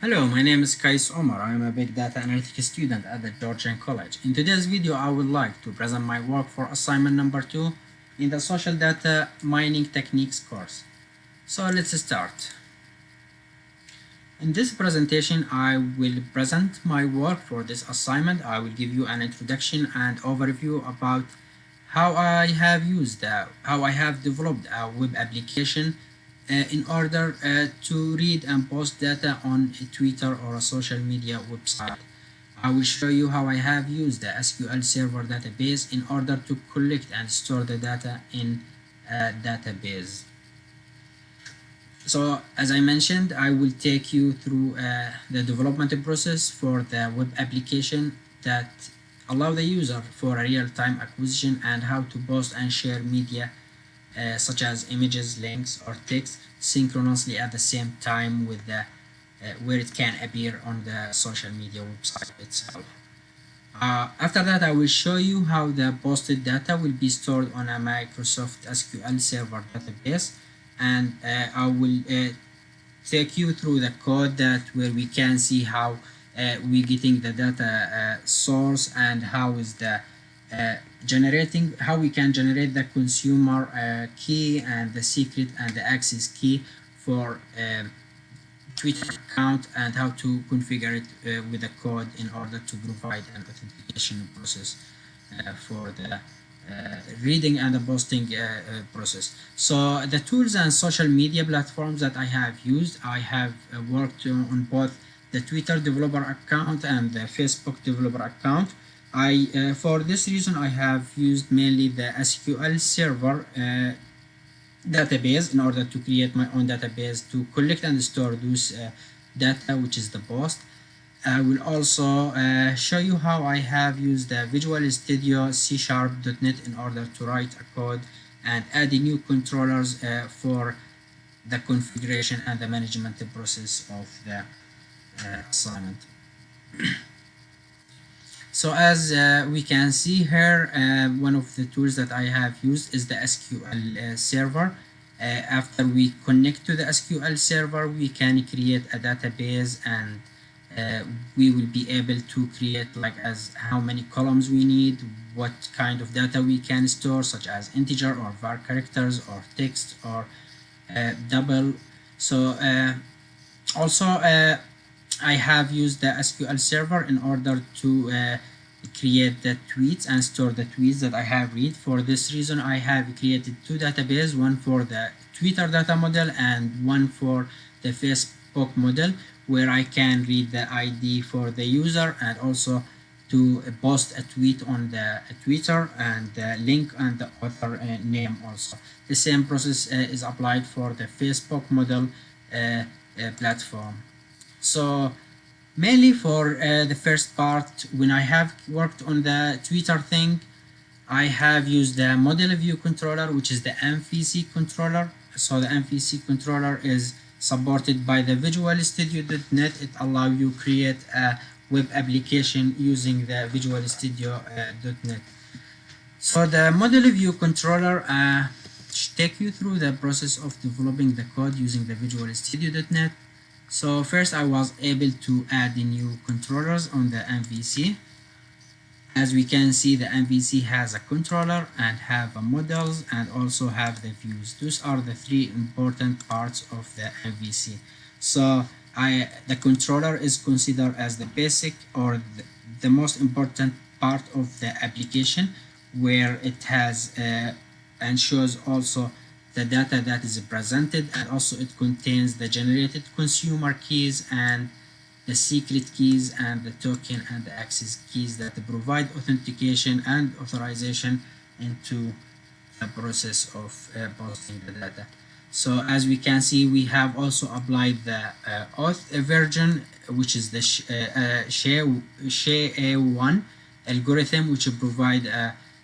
Hello, my name is Kais Omar. I am a Big Data Analytics student at the Georgian College. In today's video, I would like to present my work for assignment number 2 in the Social Data Mining Techniques course. So let's start. In this presentation, I will present my work for this assignment. I will give you an introduction and overview about how I have how I have developed a web application in order to read and post data on a Twitter or a social media website. I will show you how I have used the SQL Server database in order to collect and store the data in a database. So as I mentioned, I will take you through the development process for the web application that allow the user for a real-time acquisition and how to post and share media such as images, links, or text synchronously at the same time with the where it can appear on the social media website itself. After that, I will show you how the posted data will be stored on a Microsoft SQL Server database, and I will take you through the code that where we can see how we getting the data source and how is the how we can generate the consumer key and the secret and the access key for Twitter account and how to configure it with the code in order to provide an authentication process for the reading and the posting process. So the tools and social media platforms that I have used, I have worked on both the Twitter developer account and the Facebook developer account. For this reason, I have used mainly the SQL Server database in order to create my own database to collect and store those data, which is the post. I will also show you how I have used the Visual Studio C#.NET in order to write a code and add new controllers for the configuration and the management process of the assignment. So as we can see here, one of the tools that I have used is the SQL Server. After we connect to the SQL Server, we can create a database and we will be able to create like as how many columns we need, what kind of data we can store, such as integer or var characters or text or double. So also I have used the SQL Server in order to create the tweets and store the tweets that I have read. For this reason, I have created two databases, one for the Twitter data model and one for the Facebook model, where I can read the ID for the user and also to post a tweet on the Twitter and the link and the author name also. The same process is applied for the Facebook model platform. So mainly for the first part, when I have worked on the Twitter thing, I have used the model view controller, which is the MVC controller. So the MVC controller is supported by the Visual Studio.NET. It allows you create a web application using the Visual Studio.NET. So the model view controller take you through the process of developing the code using the Visual Studio.NET. So first I was able to add the new controllers on the MVC. As we can see, the MVC has a controller and have a models and also have the views. Those are the three important parts of the MVC. So the controller is considered as the basic or the most important part of the application, where it has and shows also the data that is presented, and also it contains the generated consumer keys and the secret keys and the token and the access keys that provide authentication and authorization into the process of posting the data. So as we can see, we have also applied the auth version, which is the SHA-1 algorithm, which provide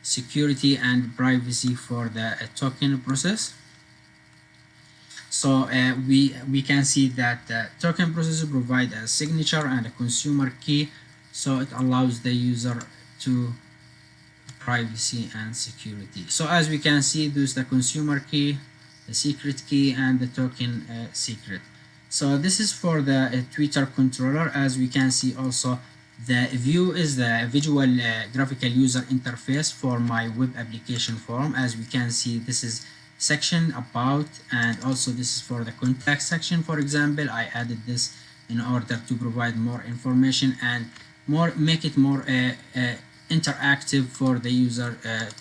security and privacy for the token process. So we can see that the token processor provide a signature and a consumer key, so it allows the user to privacy and security. So as we can see, there's the consumer key, the secret key, and the token secret. So this is for the Twitter controller. As we can see also, the view is the visual graphical user interface for my web application form. As we can see, this is section about, and also this is for the contact section. For example, I added this in order to provide more information and make it more interactive for the user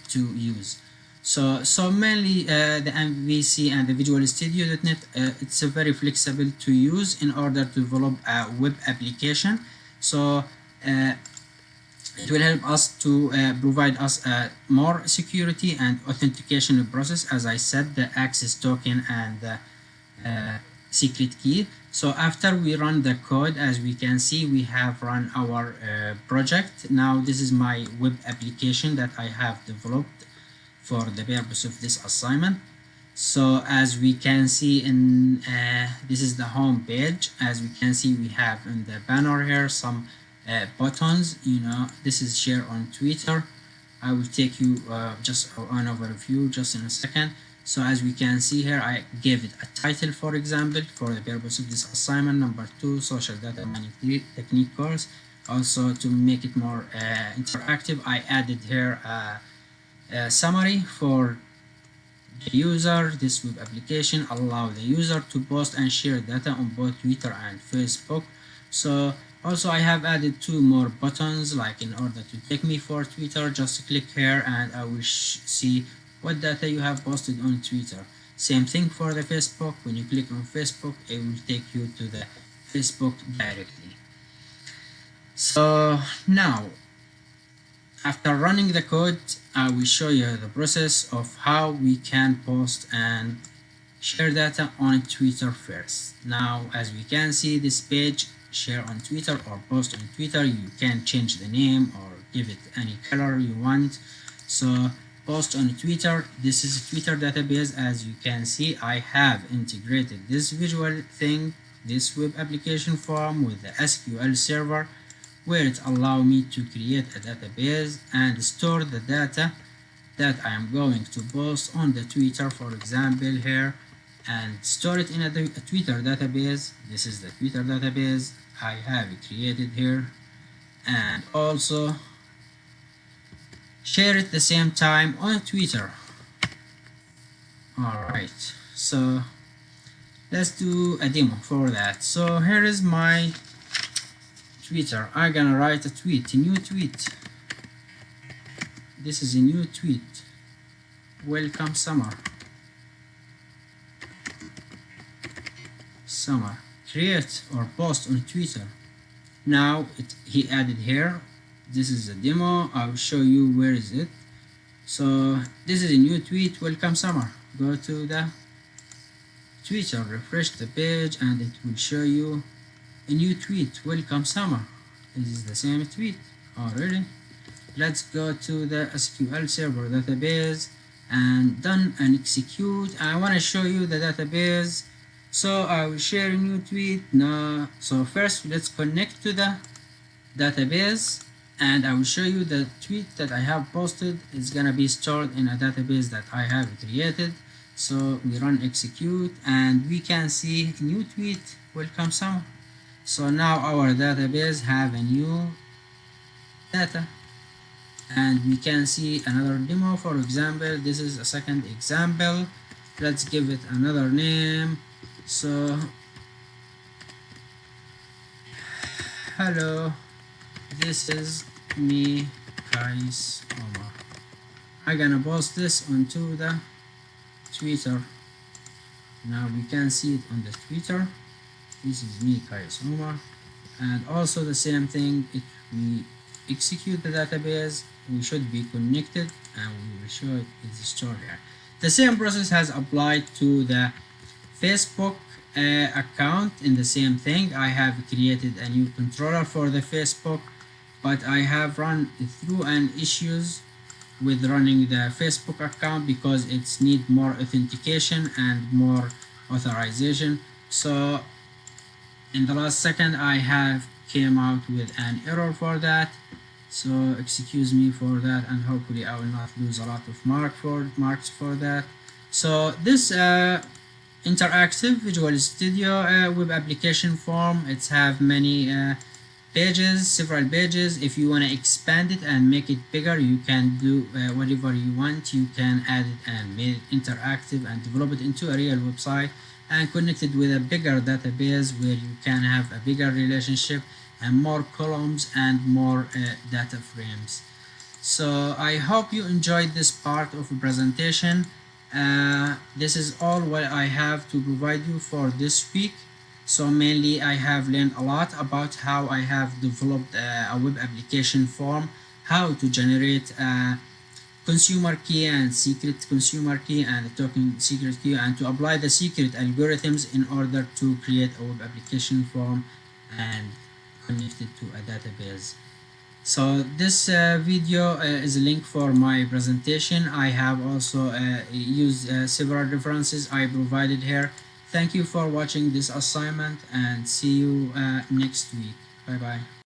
to use. So mainly the MVC and the Visual Studio.NET, it's very flexible to use in order to develop a web application. So it will help us to provide us more security and authentication process, as I said, the access token and the secret key. So after we run the code, as we can see, we have run our project. Now this is my web application that I have developed for the purpose of this assignment. So as we can see in this is the home page. As we can see, we have in the banner here some buttons. This is share on Twitter. I will take you just on overview just in a second. So as we can see here, I gave it a title, for example, for the purpose of this assignment. Number 2, social data mining technique course. Also, to make it more interactive, I added here a summary for the user. This web application allow the user to post and share data on both Twitter and Facebook. So also I have added 2 more buttons, like in order to take me for Twitter, just click here and I will see what data you have posted on Twitter. Same thing for the Facebook. When you click on Facebook, it will take you to the Facebook directly. So now, after running the code, I will show you the process of how we can post and share data on Twitter first. Now, as we can see, this page, share on Twitter or post on Twitter, you can change the name or give it any color you want. So post on Twitter, this is a Twitter database. As you can see, I have integrated this visual thing, this web application form with the SQL server, where it allows me to create a database and store the data that I am going to post on the Twitter, for example here, and store it in a Twitter database. This is the Twitter database I have created here, and also share it the same time on Twitter. Alright, so let's do a demo for that. So here is my Twitter. I'm gonna write a new tweet. This is a new tweet. Welcome summer. Create or post on Twitter. Now he added here. This is a demo. I'll show you where is it. So this is a new tweet. Welcome summer. Go to the Twitter, refresh the page, and it will show you a new tweet. Welcome summer. This is the same tweet already. Let's go to the SQL server database and done and execute. I want to show you the database, so I will share a new tweet now. So first let's connect to the database and I will show you the tweet that I have posted is gonna be stored in a database that I have created. So we run execute and we can see new tweet, welcome summer. So now our database have a new data, and we can see another demo. For example, this is a second example. Let's give it another name. So hello, this is me, Kais Omar. I'm gonna post this onto the Twitter. Now we can see it on the Twitter. This is me, Kais Omar. And also the same thing, if we execute the database, we should be connected and we will show it is stored here. The same process has applied to the Facebook account. In the same thing, I have created a new controller for the Facebook, but I have run through an issues with running the Facebook account because it's need more authentication and more authorization. So in the last second I have came out with an error for that, so excuse me for that, and hopefully I will not lose a lot of marks for that. So this interactive Visual Studio web application form. It's have many pages, several pages. If you want to expand it and make it bigger, you can do whatever you want. You can add it and make it interactive and develop it into a real website and connect it with a bigger database where you can have a bigger relationship and more columns and more data frames. So I hope you enjoyed this part of the presentation. This is all what I have to provide you for this week. So mainly I have learned a lot about how I have developed a web application form, how to generate a consumer key and secret consumer key and a token secret key, and to apply the secret algorithms in order to create a web application form and connect it to a database. So this video is a link for my presentation. I have also used several references I provided here. Thank you for watching this assignment and see you next week. Bye bye.